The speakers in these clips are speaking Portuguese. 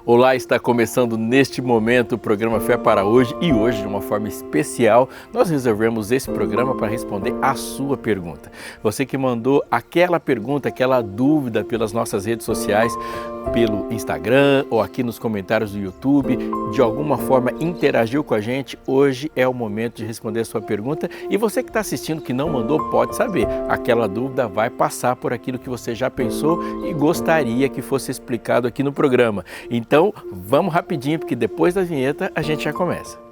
Olá, está começando neste momento o programa Fé para Hoje e hoje, de uma forma especial, nós reservamos esse programa para responder a sua pergunta. Você que mandou aquela pergunta, aquela dúvida pelas nossas redes sociais, pelo Instagram ou aqui nos comentários do YouTube, de alguma forma interagiu com a gente, hoje é o momento de responder a sua pergunta e você que está assistindo que não mandou pode saber, aquela dúvida vai passar por aquilo que você já pensou e gostaria que fosse explicado aqui no programa. Então vamos rapidinho porque depois da vinheta a gente já começa.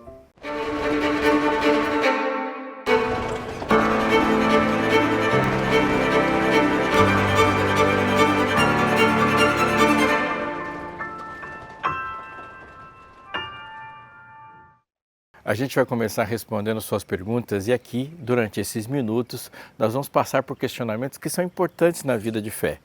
A gente vai começar respondendo suas perguntas e aqui, durante esses minutos, nós vamos passar por questionamentos que são importantes na vida de fé.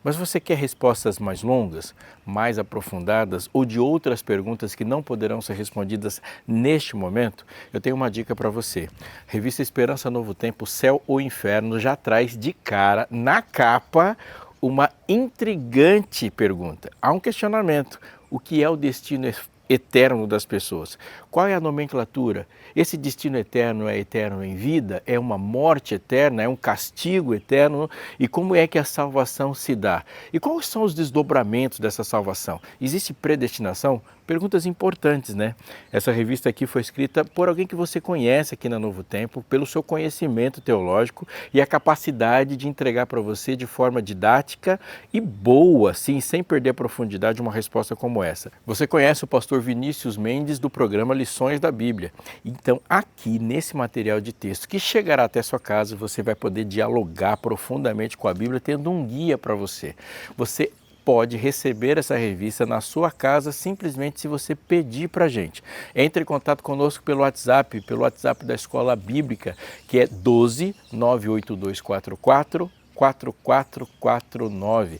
Mas você quer respostas mais longas, mais aprofundadas ou de outras perguntas que não poderão ser respondidas neste momento? Eu tenho uma dica para você. Revista Esperança Novo Tempo, Céu ou Inferno já traz de cara, na capa, uma intrigante pergunta. Há um questionamento. O que é o destino eterno das pessoas? Qual é a nomenclatura? Esse destino eterno é eterno em vida? É uma morte eterna? É um castigo eterno? E como é que a salvação se dá? E quais são os desdobramentos dessa salvação? Existe predestinação? Perguntas importantes, né? Essa revista aqui foi escrita por alguém que você conhece aqui na Novo Tempo, pelo seu conhecimento teológico e a capacidade de entregar para você de forma didática e boa, sim, sem perder a profundidade, uma resposta como essa. Você conhece o pastor Vinícius Mendes do programa Lições da Bíblia. Então, aqui nesse material de texto que chegará até sua casa, você vai poder dialogar profundamente com a Bíblia, tendo um guia para você. Você pode receber essa revista na sua casa simplesmente se você pedir para a gente. Entre em contato conosco pelo WhatsApp da Escola Bíblica, que é 12 98244 4449.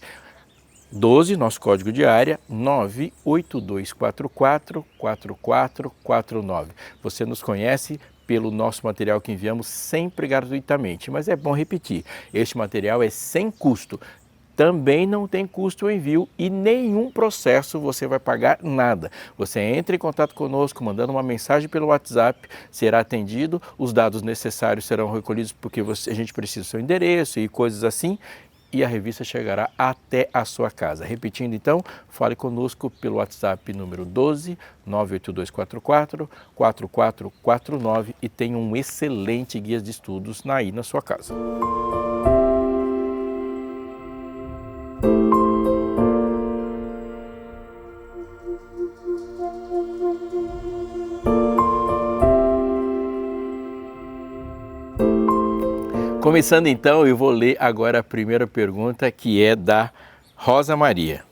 12, nosso código de área, 98244 4449. Você nos conhece pelo nosso material que enviamos sempre gratuitamente, mas é bom repetir, este material é sem custo. Também não tem custo o envio e nenhum processo você vai pagar nada. Você entra em contato conosco, mandando uma mensagem pelo WhatsApp, será atendido, os dados necessários serão recolhidos porque a gente precisa do seu endereço e coisas assim, e a revista chegará até a sua casa. Repetindo então, fale conosco pelo WhatsApp número 12 98244 4449 e tenha um excelente guia de estudos aí na sua casa. Começando então, eu vou ler agora a primeira pergunta, que é da Rosa Maria.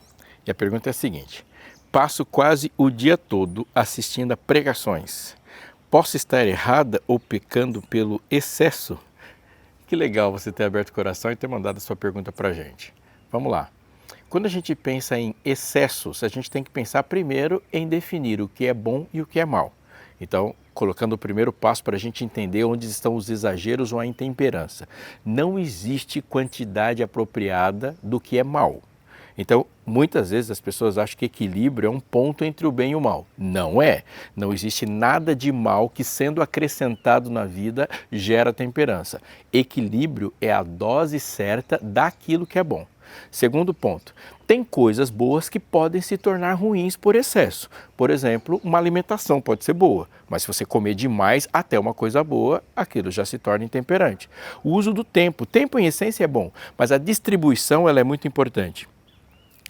E a pergunta é a seguinte: passo quase o dia todo assistindo a pregações. Posso estar errada ou pecando pelo excesso? Que legal você ter aberto o coração e ter mandado a sua pergunta para a gente. Vamos lá. Quando a gente pensa em excessos, a gente tem que pensar primeiro em definir o que é bom e o que é mal. Então, colocando o primeiro passo para a gente entender onde estão os exageros ou a intemperança. Não existe quantidade apropriada do que é mal. Então, muitas vezes as pessoas acham que equilíbrio é um ponto entre o bem e o mal. Não é. Não existe nada de mal que, sendo acrescentado na vida, gera temperança. Equilíbrio é a dose certa daquilo que é bom. Segundo ponto, tem coisas boas que podem se tornar ruins por excesso. Por exemplo, uma alimentação pode ser boa, mas se você comer demais até uma coisa boa, aquilo já se torna intemperante. O uso do tempo em essência é bom, mas a distribuição ela é muito importante.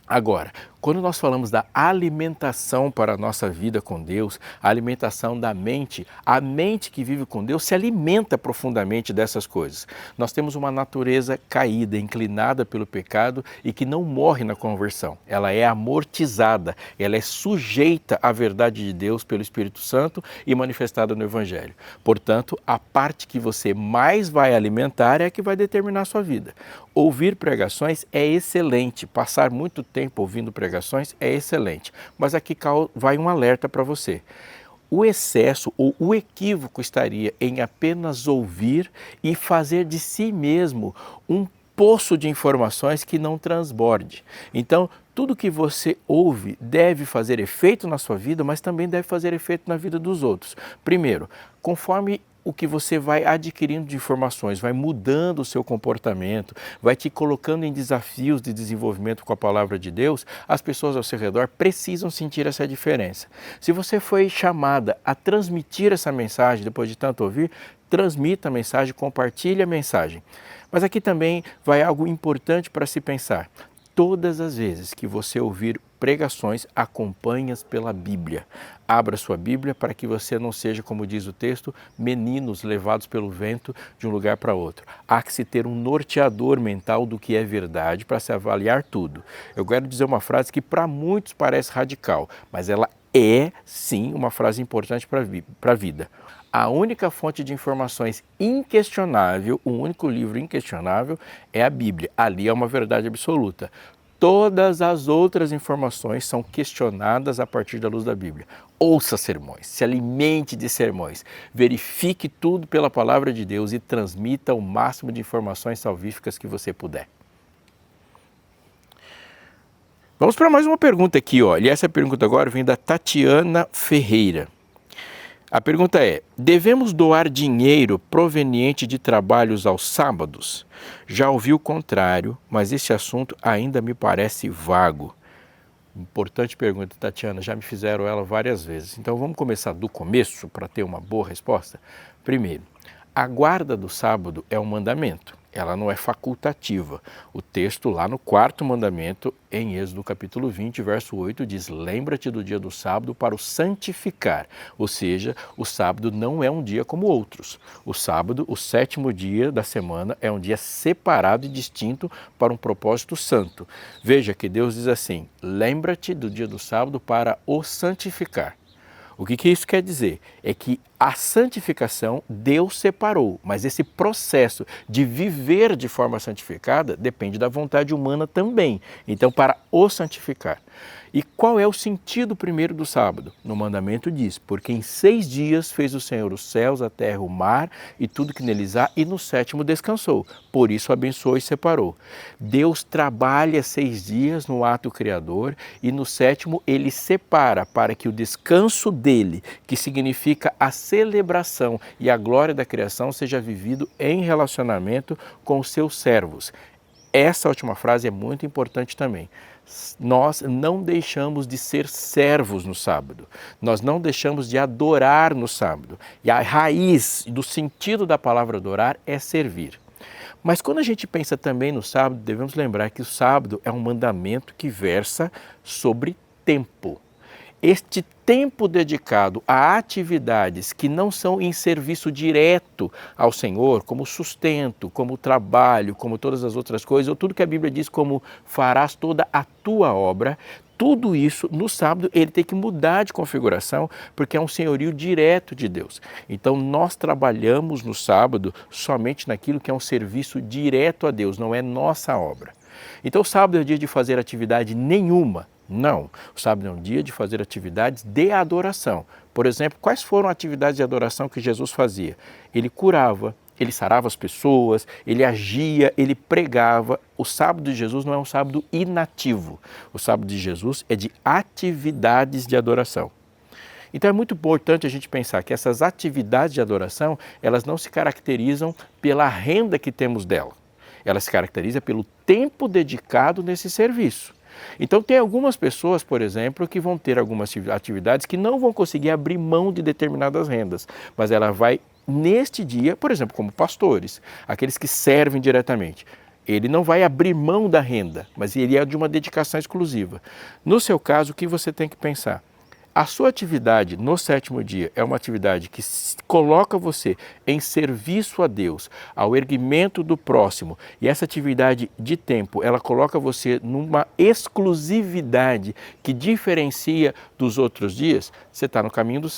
Agora, quando nós falamos da alimentação para a nossa vida com Deus, a alimentação da mente, a mente que vive com Deus se alimenta profundamente dessas coisas. Nós temos uma natureza caída, inclinada pelo pecado e que não morre na conversão. Ela é amortizada, ela é sujeita à verdade de Deus pelo Espírito Santo e manifestada no Evangelho. Portanto, a parte que você mais vai alimentar é a que vai determinar a sua vida. Ouvir pregações é excelente, passar muito tempo ouvindo pregações é excelente, mas aqui vai um alerta para você. O excesso ou o equívoco estaria em apenas ouvir e fazer de si mesmo um poço de informações que não transborde. Então, tudo que você ouve deve fazer efeito na sua vida, mas também deve fazer efeito na vida dos outros. Primeiro, conforme o que você vai adquirindo de informações, vai mudando o seu comportamento, vai te colocando em desafios de desenvolvimento com a palavra de Deus, as pessoas ao seu redor precisam sentir essa diferença. Se você foi chamada a transmitir essa mensagem depois de tanto ouvir, transmita a mensagem, compartilhe a mensagem. Mas aqui também vai algo importante para se pensar. Todas as vezes que você ouvir pregações, acompanhe-as pela Bíblia. Abra sua Bíblia para que você não seja, como diz o texto, meninos levados pelo vento de um lugar para outro. Há que se ter um norteador mental do que é verdade para se avaliar tudo. Eu quero dizer uma frase que para muitos parece radical, mas ela é sim uma frase importante para a vida. A única fonte de informações inquestionável, o único livro inquestionável é a Bíblia. Ali é uma verdade absoluta. Todas as outras informações são questionadas a partir da luz da Bíblia. Ouça sermões, se alimente de sermões, verifique tudo pela palavra de Deus e transmita o máximo de informações salvíficas que você puder. Vamos para mais uma pergunta aqui, ó. E essa pergunta agora vem da Tatiana Ferreira. A pergunta é: devemos doar dinheiro proveniente de trabalhos aos sábados? Já ouvi o contrário, mas esse assunto ainda me parece vago. Importante pergunta, Tatiana, já me fizeram ela várias vezes. Então vamos começar do começo para ter uma boa resposta? Primeiro, a guarda do sábado é um mandamento. Ela não é facultativa. O texto lá no 4º mandamento, em Êxodo capítulo 20, verso 8, diz: lembra-te do dia do sábado para o santificar. Ou seja, o sábado não é um dia como outros. O sábado, o 7º dia da semana, é um dia separado e distinto para um propósito santo. Veja que Deus diz assim: lembra-te do dia do sábado para o santificar. O que isso quer dizer? É que a santificação Deus separou, mas esse processo de viver de forma santificada depende da vontade humana também. Então, para o santificar. E qual é o sentido primeiro do sábado? No mandamento diz: porque em 6 dias fez o Senhor os céus, a terra, o mar e tudo que neles há, e no 7º descansou. Por isso abençoou e separou. Deus trabalha 6 dias no ato criador e no 7º ele separa para que o descanso dele, que significa a celebração e a glória da criação, seja vivido em relacionamento com os seus servos. Essa última frase é muito importante também. Nós não deixamos de ser servos no sábado, nós não deixamos de adorar no sábado. E a raiz do sentido da palavra adorar é servir. Mas quando a gente pensa também no sábado, devemos lembrar que o sábado é um mandamento que versa sobre tempo. Este tempo dedicado a atividades que não são em serviço direto ao Senhor, como sustento, como trabalho, como todas as outras coisas, ou tudo que a Bíblia diz como farás toda a tua obra, tudo isso no sábado ele tem que mudar de configuração, porque é um senhorio direto de Deus. Então nós trabalhamos no sábado somente naquilo que é um serviço direto a Deus, não é nossa obra. Então o sábado é o dia de fazer atividade nenhuma. Não, o sábado é um dia de fazer atividades de adoração. Por exemplo, quais foram as atividades de adoração que Jesus fazia? Ele curava, ele sarava as pessoas, ele agia, ele pregava. O sábado de Jesus não é um sábado inativo. O sábado de Jesus é de atividades de adoração. Então é muito importante a gente pensar que essas atividades de adoração, elas não se caracterizam pela renda que temos dela. Ela se caracteriza pelo tempo dedicado nesse serviço. Então tem algumas pessoas, por exemplo, que vão ter algumas atividades que não vão conseguir abrir mão de determinadas rendas, mas ela vai neste dia, por exemplo, como pastores, aqueles que servem diretamente. Ele não vai abrir mão da renda, mas ele é de uma dedicação exclusiva. No seu caso, o que você tem que pensar? A sua atividade no 7º dia é uma atividade que coloca você em serviço a Deus, ao erguimento do próximo, e essa atividade de tempo, ela coloca você numa exclusividade que diferencia dos outros dias, você está no caminho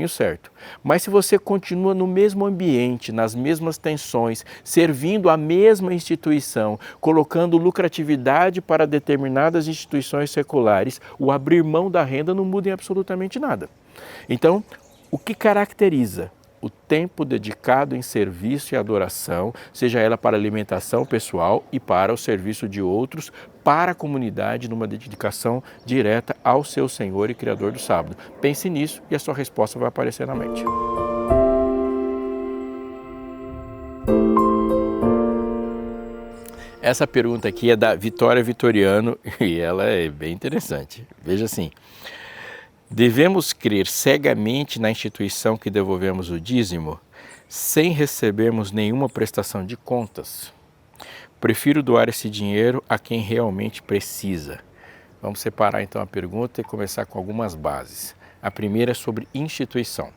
certo. Mas se você continua no mesmo ambiente, nas mesmas tensões, servindo a mesma instituição, colocando lucratividade para determinadas instituições seculares, o abrir mão da renda não muda em absolutamente nada. Então, o que caracteriza o tempo dedicado em serviço e adoração, seja ela para alimentação pessoal e para o serviço de outros, para a comunidade, numa dedicação direta ao seu Senhor e Criador do sábado. Pense nisso e a sua resposta vai aparecer na mente. Essa pergunta aqui é da Vitória Vitoriano e ela é bem interessante. Veja assim: devemos crer cegamente na instituição que devolvemos o dízimo sem recebermos nenhuma prestação de contas? Prefiro doar esse dinheiro a quem realmente precisa. Vamos separar então a pergunta e começar com algumas bases. A primeira é sobre instituição.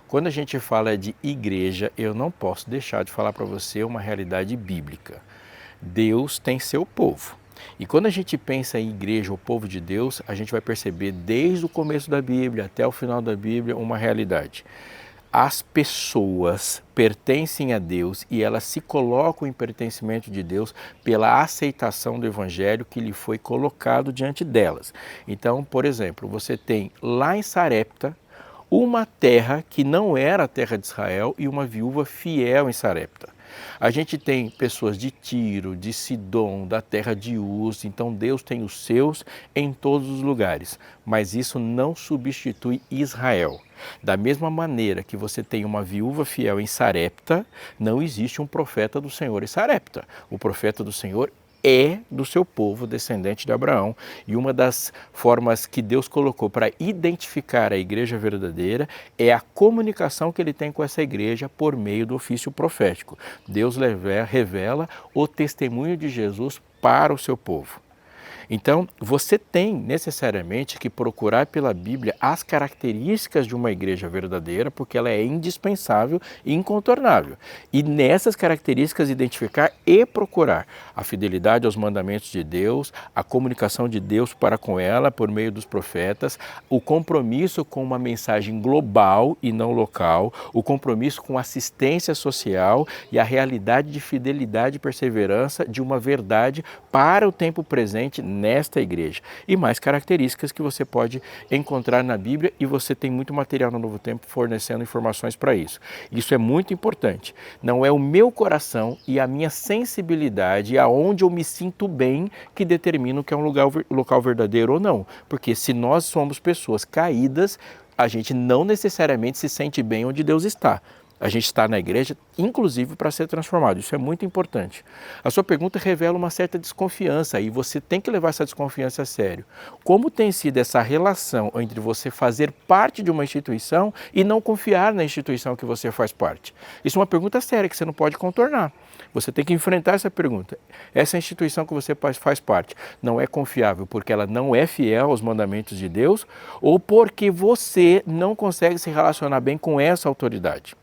Quando a gente fala de igreja, eu não posso deixar de falar para você uma realidade bíblica. Deus tem seu povo. E quando a gente pensa em igreja, o povo de Deus, a gente vai perceber desde o começo da Bíblia até o final da Bíblia uma realidade. As pessoas pertencem a Deus e elas se colocam em pertencimento de Deus pela aceitação do Evangelho que lhe foi colocado diante delas. Então, por exemplo, você tem lá em Sarepta uma terra que não era a terra de Israel e uma viúva fiel em Sarepta. A gente tem pessoas de Tiro, de Sidom, da terra de Uz, então Deus tem os seus em todos os lugares, mas isso não substitui Israel. Da mesma maneira que você tem uma viúva fiel em Sarepta, não existe um profeta do Senhor em Sarepta. O profeta do Senhor é do seu povo, descendente de Abraão. E uma das formas que Deus colocou para identificar a igreja verdadeira é a comunicação que ele tem com essa igreja por meio do ofício profético. Deus revela o testemunho de Jesus para o seu povo. Então, você tem necessariamente que procurar pela Bíblia as características de uma igreja verdadeira, porque ela é indispensável e incontornável. E nessas características identificar e procurar a fidelidade aos mandamentos de Deus, a comunicação de Deus para com ela por meio dos profetas, o compromisso com uma mensagem global e não local, o compromisso com assistência social e a realidade de fidelidade e perseverança de uma verdade para o tempo presente nesta igreja. E mais características que você pode encontrar na Bíblia e você tem muito material no Novo Tempo fornecendo informações para isso. Isso é muito importante. Não é o meu coração e a minha sensibilidade, aonde eu me sinto bem, que determinam que é um local verdadeiro ou não. Porque se nós somos pessoas caídas, a gente não necessariamente se sente bem onde Deus está. A gente está na igreja, inclusive, para ser transformado. Isso é muito importante. A sua pergunta revela uma certa desconfiança e você tem que levar essa desconfiança a sério. Como tem sido essa relação entre você fazer parte de uma instituição e não confiar na instituição que você faz parte? Isso é uma pergunta séria que você não pode contornar. Você tem que enfrentar essa pergunta. Essa instituição que você faz parte não é confiável porque ela não é fiel aos mandamentos de Deus ou porque você não consegue se relacionar bem com essa autoridade?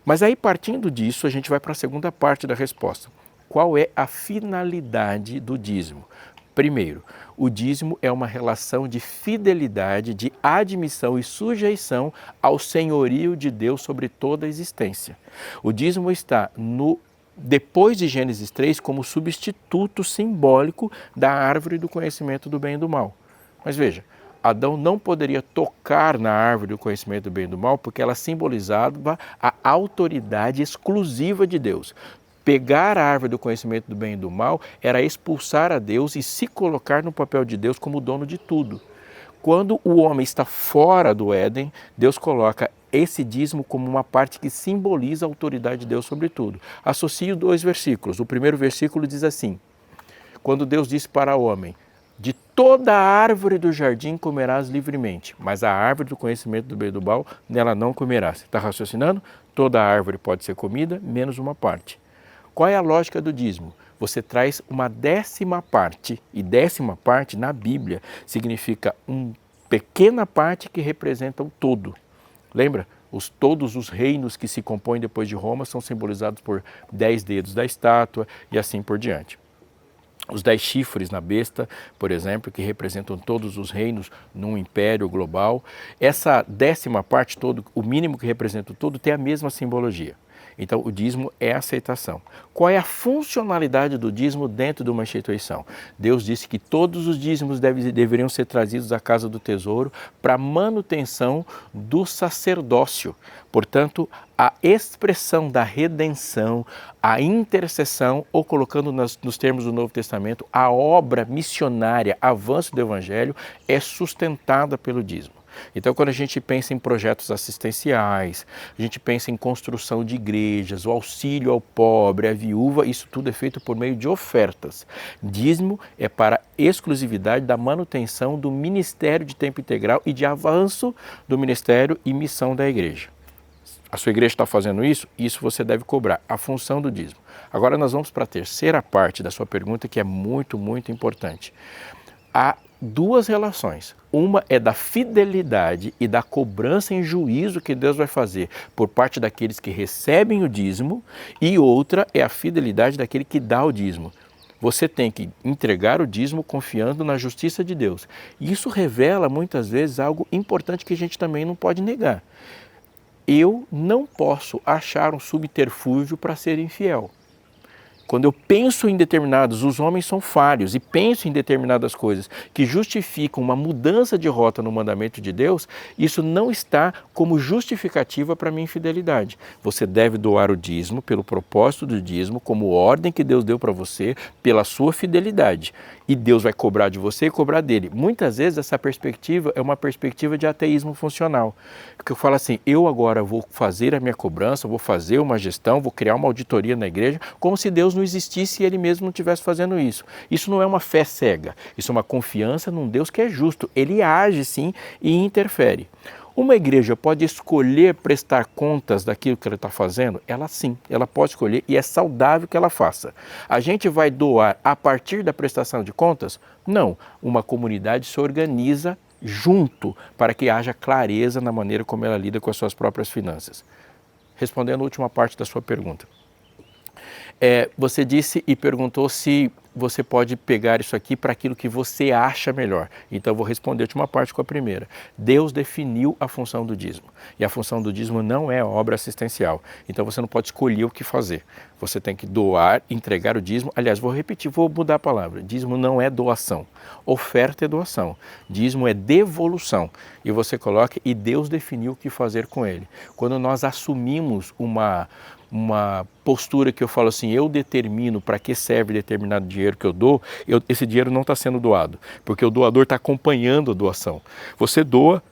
Mas aí, partindo disso, a gente vai para a segunda parte da resposta. Qual é a finalidade do dízimo? Primeiro, o dízimo é uma relação de fidelidade, de admissão e sujeição ao senhorio de Deus sobre toda a existência. O dízimo está depois de Gênesis 3 como substituto simbólico da árvore do conhecimento do bem e do mal. Mas veja, Adão não poderia tocar na árvore do conhecimento do bem e do mal porque ela simbolizava a autoridade exclusiva de Deus. Pegar a árvore do conhecimento do bem e do mal era expulsar a Deus e se colocar no papel de Deus como dono de tudo. Quando o homem está fora do Éden, Deus coloca esse dízimo como uma parte que simboliza a autoridade de Deus sobre tudo. Associo dois versículos. O primeiro versículo diz assim: quando Deus disse para o homem: de toda a árvore do jardim comerás livremente, mas a árvore do conhecimento do bem e do mal, nela não comerás. Você está raciocinando? Toda a árvore pode ser comida, menos uma parte. Qual é a lógica do dízimo? Você traz uma 10ª parte, e 10ª parte na Bíblia significa uma pequena parte que representa o todo. Lembra? Todos os reinos que se compõem depois de Roma são simbolizados por 10 dedos da estátua e assim por diante. Os 10 chifres na besta, por exemplo, que representam todos os reinos num império global. Essa 10ª parte, o mínimo que representa o todo, tem a mesma simbologia. Então, o dízimo é aceitação. Qual é a funcionalidade do dízimo dentro de uma instituição? Deus disse que todos os dízimos deveriam ser trazidos à casa do tesouro para manutenção do sacerdócio. Portanto, a expressão da redenção, a intercessão, ou colocando nos termos do Novo Testamento, a obra missionária, avanço do Evangelho, é sustentada pelo dízimo. Então, quando a gente pensa em projetos assistenciais, a gente pensa em construção de igrejas, o auxílio ao pobre, à viúva, isso tudo é feito por meio de ofertas. Dízimo é para exclusividade da manutenção do ministério de tempo integral e de avanço do ministério e missão da igreja. A sua igreja está fazendo isso? Isso você deve cobrar, a função do dízimo. Agora nós vamos para a terceira parte da sua pergunta, que é muito, muito importante. Há duas relações. Uma é da fidelidade e da cobrança em juízo que Deus vai fazer por parte daqueles que recebem o dízimo, e outra é a fidelidade daquele que dá o dízimo. Você tem que entregar o dízimo confiando na justiça de Deus. E isso revela muitas vezes algo importante que a gente também não pode negar. Eu não posso achar um subterfúgio para ser infiel. Quando eu penso em determinados, os homens são falhos, e penso em determinadas coisas que justificam uma mudança de rota no mandamento de Deus, isso não está como justificativa para a minha infidelidade. Você deve doar o dízimo pelo propósito do dízimo, como ordem que Deus deu para você, pela sua fidelidade. E Deus vai cobrar de você e cobrar dele. Muitas vezes essa perspectiva é uma perspectiva de ateísmo funcional. Porque eu falo assim, eu agora vou fazer a minha cobrança, vou fazer uma gestão, vou criar uma auditoria na igreja, como se Deus não existisse e ele mesmo não estivesse fazendo isso. Isso não é uma fé cega, isso é uma confiança num Deus que é justo. Ele age sim e interfere. Uma igreja pode escolher prestar contas daquilo que ela está fazendo? Ela sim, ela pode escolher e é saudável que ela faça. A gente vai doar a partir da prestação de contas? Não, uma comunidade se organiza junto para que haja clareza na maneira como ela lida com as suas próprias finanças. Respondendo a última parte da sua pergunta. Você disse e perguntou se você pode pegar isso aqui para aquilo que você acha melhor. Então, eu vou responder a última parte com a primeira. Deus definiu a função do dízimo. E a função do dízimo não é obra assistencial. Então, você não pode escolher o que fazer. Você tem que doar, entregar o dízimo. Aliás, vou repetir, vou mudar a palavra. Dízimo não é doação. Oferta é doação. Dízimo é devolução. E você coloca, e Deus definiu o que fazer com ele. Quando nós assumimos uma postura que eu falo assim, eu determino para que serve determinado dinheiro que eu dou, esse dinheiro não está sendo doado, porque o doador está acompanhando a doação. Você doa,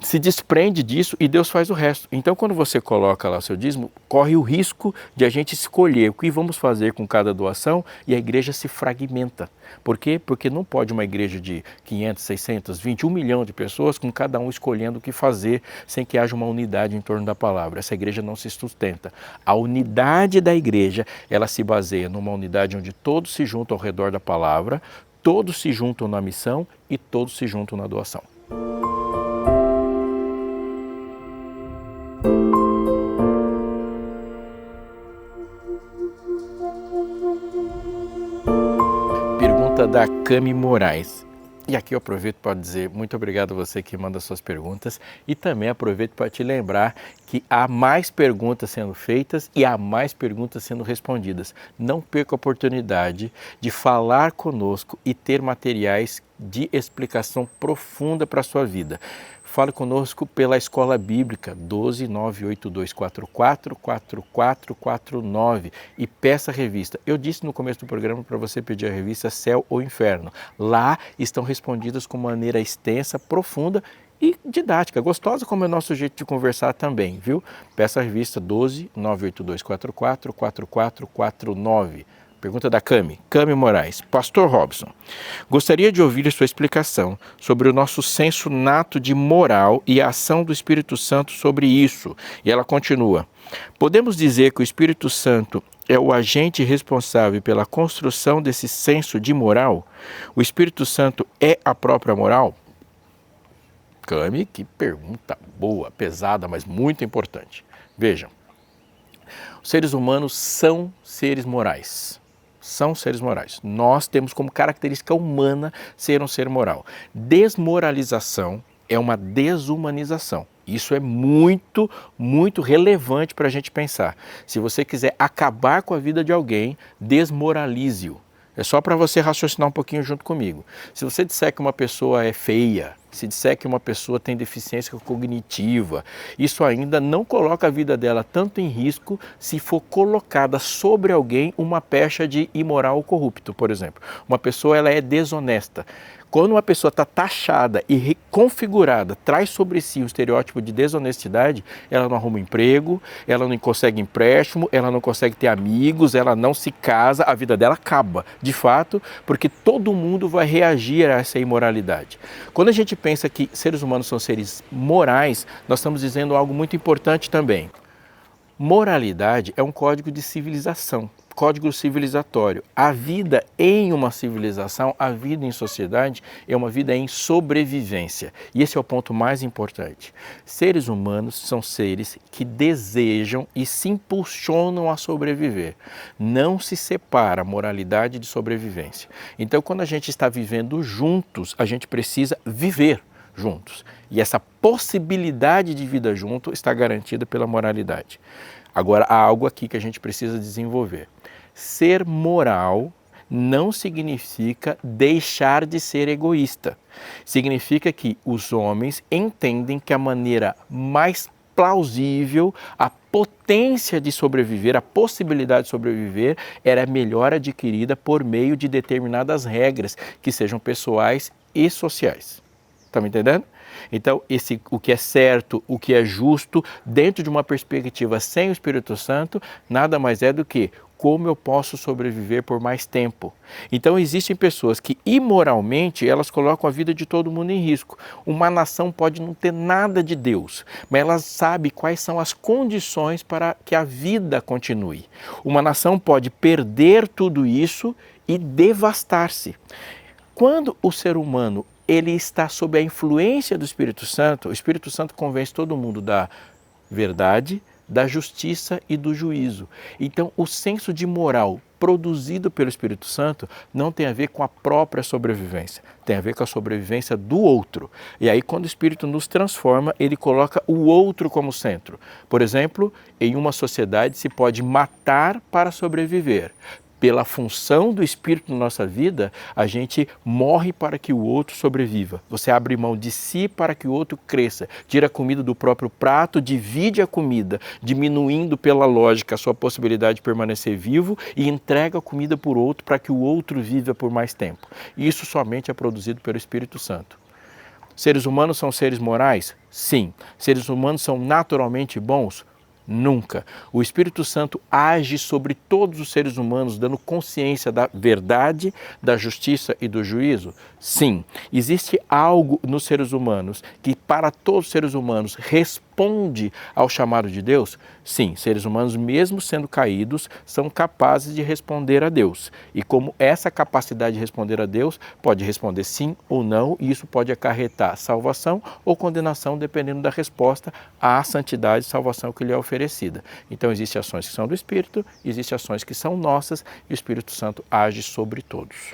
se desprende disso e Deus faz o resto. Então, quando você coloca lá o seu dízimo, corre o risco de a gente escolher o que vamos fazer com cada doação e a igreja se fragmenta. Por quê? Porque não pode uma igreja de 500, 600, 20, 1 milhão de pessoas com cada um escolhendo o que fazer sem que haja uma unidade em torno da palavra. Essa igreja não se sustenta. A unidade da igreja, ela se baseia numa unidade onde todos se juntam ao redor da palavra, todos se juntam na missão e todos se juntam na doação. Da Cami Moraes. E aqui eu aproveito para dizer muito obrigado a você que manda suas perguntas e também aproveito para te lembrar que há mais perguntas sendo feitas e há mais perguntas sendo respondidas. Não perca a oportunidade de falar conosco e ter materiais de explicação profunda para a sua vida. Fale conosco pela Escola Bíblica 12982444449 e peça a revista. Eu disse no começo do programa para você pedir a revista Céu ou Inferno. Lá estão respondidas com maneira extensa, profunda e didática, gostosa como é o nosso jeito de conversar também, viu? Peça a revista 12982444449. Pergunta da Cami Moraes. Pastor Robson, gostaria de ouvir a sua explicação sobre o nosso senso nato de moral e a ação do Espírito Santo sobre isso. E ela continua. Podemos dizer que o Espírito Santo é o agente responsável pela construção desse senso de moral? O Espírito Santo é a própria moral? Cami, que pergunta boa, pesada, mas muito importante. Vejam, os seres humanos são seres morais. São seres morais. Nós temos como característica humana ser um ser moral. Desmoralização é uma desumanização. Isso é muito, muito relevante para a gente pensar. Se você quiser acabar com a vida de alguém, desmoralize-o. É só para você raciocinar um pouquinho junto comigo. Se você disser que uma pessoa é feia, se disser que uma pessoa tem deficiência cognitiva, isso ainda não coloca a vida dela tanto em risco se for colocada sobre alguém uma pecha de imoral ou corrupto, por exemplo. Uma pessoa ela é desonesta. Quando uma pessoa está taxada e reconfigurada, traz sobre si um estereótipo de desonestidade, ela não arruma emprego, ela não consegue empréstimo, ela não consegue ter amigos, ela não se casa, a vida dela acaba, de fato, porque todo mundo vai reagir a essa imoralidade. Quando a gente pensa que seres humanos são seres morais, nós estamos dizendo algo muito importante também. Moralidade é um código de civilização. Código civilizatório. A vida em uma civilização, a vida em sociedade é uma vida em sobrevivência. E esse é o ponto mais importante. Seres humanos são seres que desejam e se impulsionam a sobreviver. Não se separa moralidade de sobrevivência. Então, quando a gente está vivendo juntos, a gente precisa viver juntos. E essa possibilidade de vida junto está garantida pela moralidade. Agora, há algo aqui que a gente precisa desenvolver. Ser moral não significa deixar de ser egoísta. Significa que os homens entendem que a maneira mais plausível, a potência de sobreviver, a possibilidade de sobreviver, era melhor adquirida por meio de determinadas regras que sejam pessoais e sociais. Está me entendendo? Então, o que é certo, o que é justo, dentro de uma perspectiva sem o Espírito Santo, nada mais é do que como eu posso sobreviver por mais tempo. Então, existem pessoas que, imoralmente, elas colocam a vida de todo mundo em risco. Uma nação pode não ter nada de Deus, mas ela sabe quais são as condições para que a vida continue. Uma nação pode perder tudo isso e devastar-se. Quando o ser humano ele está sob a influência do Espírito Santo, o Espírito Santo convence todo mundo da verdade, da justiça e do juízo. Então, o senso de moral produzido pelo Espírito Santo não tem a ver com a própria sobrevivência, tem a ver com a sobrevivência do outro. E aí, quando o Espírito nos transforma, ele coloca o outro como centro. Por exemplo, em uma sociedade se pode matar para sobreviver. Pela função do Espírito na nossa vida, a gente morre para que o outro sobreviva. Você abre mão de si para que o outro cresça. Tira a comida do próprio prato, divide a comida, diminuindo pela lógica a sua possibilidade de permanecer vivo e entrega a comida por outro para que o outro viva por mais tempo. Isso somente é produzido pelo Espírito Santo. Seres humanos são seres morais? Sim. Seres humanos são naturalmente bons? Nunca. O Espírito Santo age sobre todos os seres humanos, dando consciência da verdade, da justiça e do juízo? Sim. Existe algo nos seres humanos que, para todos os seres humanos, responde ao chamado de Deus? Sim. Seres humanos, mesmo sendo caídos, são capazes de responder a Deus. E como essa capacidade de responder a Deus pode responder sim ou não, e isso pode acarretar salvação ou condenação, dependendo da resposta à santidade e salvação que lhe é oferecida. Então, existem ações que são do Espírito, existem ações que são nossas, e o Espírito Santo age sobre todos.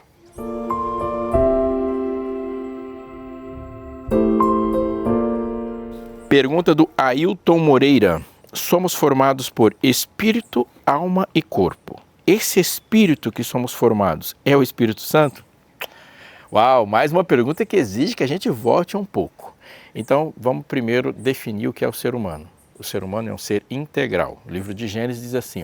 Pergunta do Ailton Moreira. Somos formados por espírito, alma e corpo. Esse espírito que somos formados é o Espírito Santo? Uau, mais uma pergunta que exige que a gente volte um pouco. Então, vamos primeiro definir o que é o ser humano. O ser humano é um ser integral. O livro de Gênesis diz assim,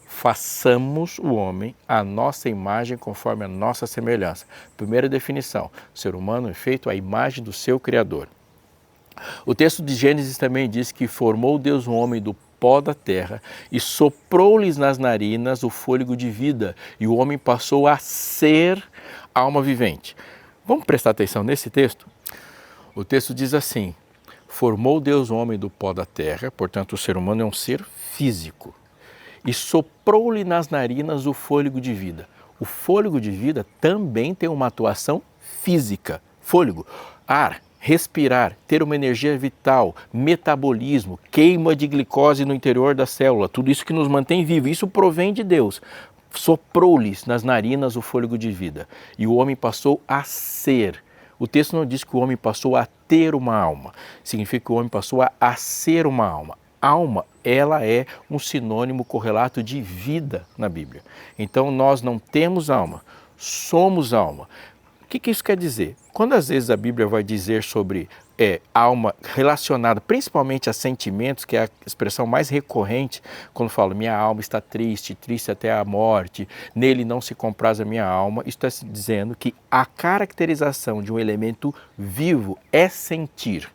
façamos o homem à nossa imagem conforme a nossa semelhança. Primeira definição, o ser humano é feito à imagem do seu Criador. O texto de Gênesis também diz que formou Deus o homem do pó da terra e soprou-lhes nas narinas o fôlego de vida, e o homem passou a ser alma vivente. Vamos prestar atenção nesse texto? O texto diz assim, formou Deus o homem do pó da terra, portanto o ser humano é um ser físico, e soprou-lhe nas narinas o fôlego de vida. O fôlego de vida também tem uma atuação física. Fôlego, ar, respirar, ter uma energia vital, metabolismo, queima de glicose no interior da célula, tudo isso que nos mantém vivos, isso provém de Deus. Soprou-lhes nas narinas o fôlego de vida, e o homem passou a ser. O texto não diz que o homem passou a ter uma alma, significa que o homem passou a ser uma alma. Alma, ela é um sinônimo correlato de vida na Bíblia. Então nós não temos alma, somos alma. O que isso quer dizer? Quando às vezes a Bíblia vai dizer sobre alma relacionada principalmente a sentimentos, que é a expressão mais recorrente, quando fala minha alma está triste, triste até a morte, nele não se compraz a minha alma, isso está se dizendo que a caracterização de um elemento vivo é sentir.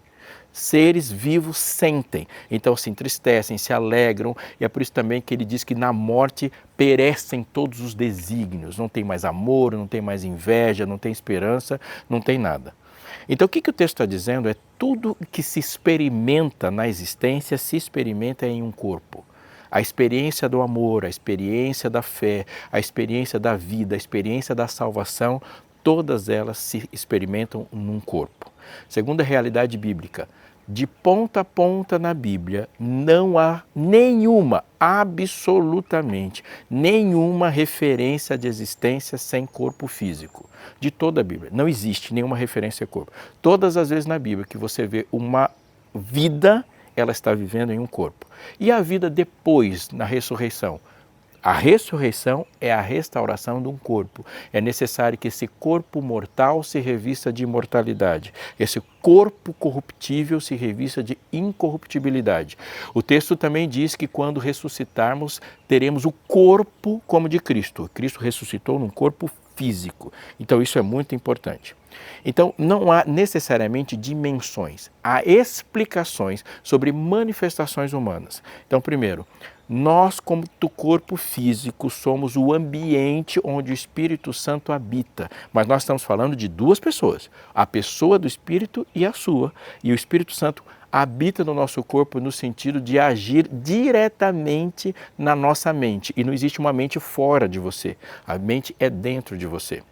Seres vivos sentem, então se entristecem, se alegram, e é por isso também que ele diz que na morte perecem todos os desígnios, não tem mais amor, não tem mais inveja, não tem esperança, não tem nada. Então o que o texto está dizendo é tudo que se experimenta na existência se experimenta em um corpo. A experiência do amor, a experiência da fé, a experiência da vida, a experiência da salvação, todas elas se experimentam num corpo. Segundo a realidade bíblica, de ponta a ponta na Bíblia, não há nenhuma, absolutamente nenhuma referência de existência sem corpo físico. De toda a Bíblia, não existe nenhuma referência a corpo. Todas as vezes na Bíblia que você vê uma vida, ela está vivendo em um corpo. E a vida depois, na ressurreição? A ressurreição é a restauração de um corpo. É necessário que esse corpo mortal se revista de imortalidade. Esse corpo corruptível se revista de incorruptibilidade. O texto também diz que quando ressuscitarmos, teremos o corpo como de Cristo. Cristo ressuscitou num corpo físico. Então isso é muito importante. Então não há necessariamente dimensões, há explicações sobre manifestações humanas. Então primeiro, nós como do corpo físico somos o ambiente onde o Espírito Santo habita, mas nós estamos falando de duas pessoas, a pessoa do Espírito e a sua, e o Espírito Santo habita no nosso corpo no sentido de agir diretamente na nossa mente, e não existe uma mente fora de você, a mente é dentro de você.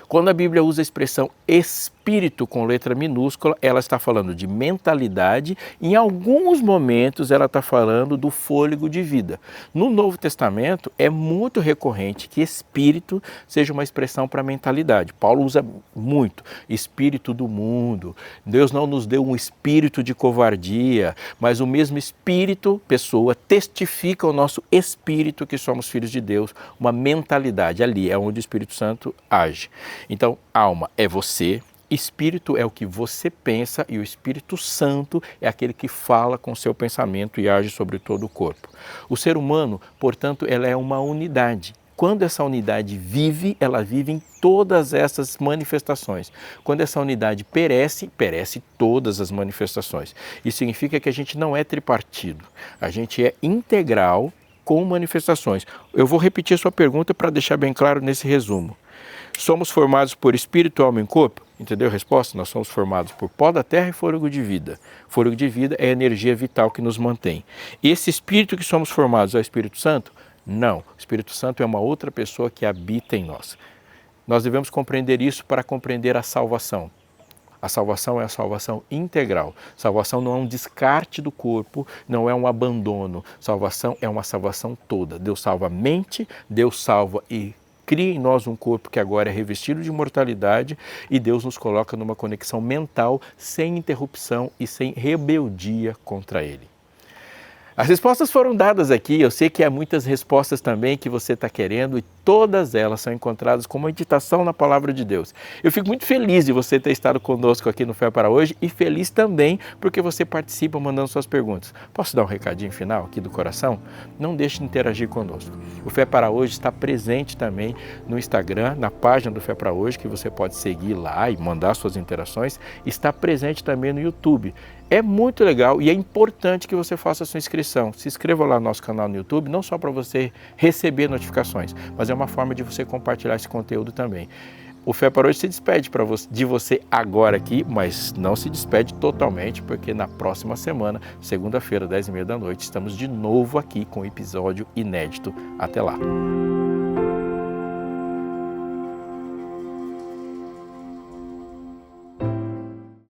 Quando a Bíblia usa a expressão espírito com letra minúscula, ela está falando de mentalidade, em alguns momentos ela está falando do fôlego de vida. No Novo Testamento é muito recorrente que espírito seja uma expressão para mentalidade. Paulo usa muito, espírito do mundo, Deus não nos deu um espírito de covardia, mas o mesmo espírito, pessoa, testifica o nosso espírito que somos filhos de Deus, uma mentalidade, ali é onde o Espírito Santo age. Então, alma é você, espírito é o que você pensa e o Espírito Santo é aquele que fala com o seu pensamento e age sobre todo o corpo. O ser humano, portanto, ela é uma unidade. Quando essa unidade vive, ela vive em todas essas manifestações. Quando essa unidade perece, perece todas as manifestações. Isso significa que a gente não é tripartido, a gente é integral com manifestações. Eu vou repetir a sua pergunta para deixar bem claro nesse resumo. Somos formados por espírito, alma e corpo? Entendeu a resposta? Nós somos formados por pó da terra e fôlego de vida. Fôlego de vida é a energia vital que nos mantém. Esse espírito que somos formados é o Espírito Santo? Não. O Espírito Santo é uma outra pessoa que habita em nós. Nós devemos compreender isso para compreender a salvação. A salvação é a salvação integral. Salvação não é um descarte do corpo, não é um abandono. Salvação é uma salvação toda. Deus salva a mente, Deus salva e cria em nós um corpo que agora é revestido de imortalidade e Deus nos coloca numa conexão mental sem interrupção e sem rebeldia contra Ele. As respostas foram dadas aqui, eu sei que há muitas respostas também que você está querendo e todas elas são encontradas como meditação na Palavra de Deus. Eu fico muito feliz de você ter estado conosco aqui no Fé para Hoje e feliz também porque você participa mandando suas perguntas. Posso dar um recadinho final aqui do coração? Não deixe de interagir conosco. O Fé para Hoje está presente também no Instagram, na página do Fé para Hoje, que você pode seguir lá e mandar suas interações. Está presente também no YouTube. É muito legal e é importante que você faça a sua inscrição. Se inscreva lá no nosso canal no YouTube, não só para você receber notificações, mas é uma forma de você compartilhar esse conteúdo também. O Fé para Hoje se despede de você agora aqui, mas não se despede totalmente, porque na próxima semana, segunda-feira, 10h30 da noite, estamos de novo aqui com um episódio inédito. Até lá!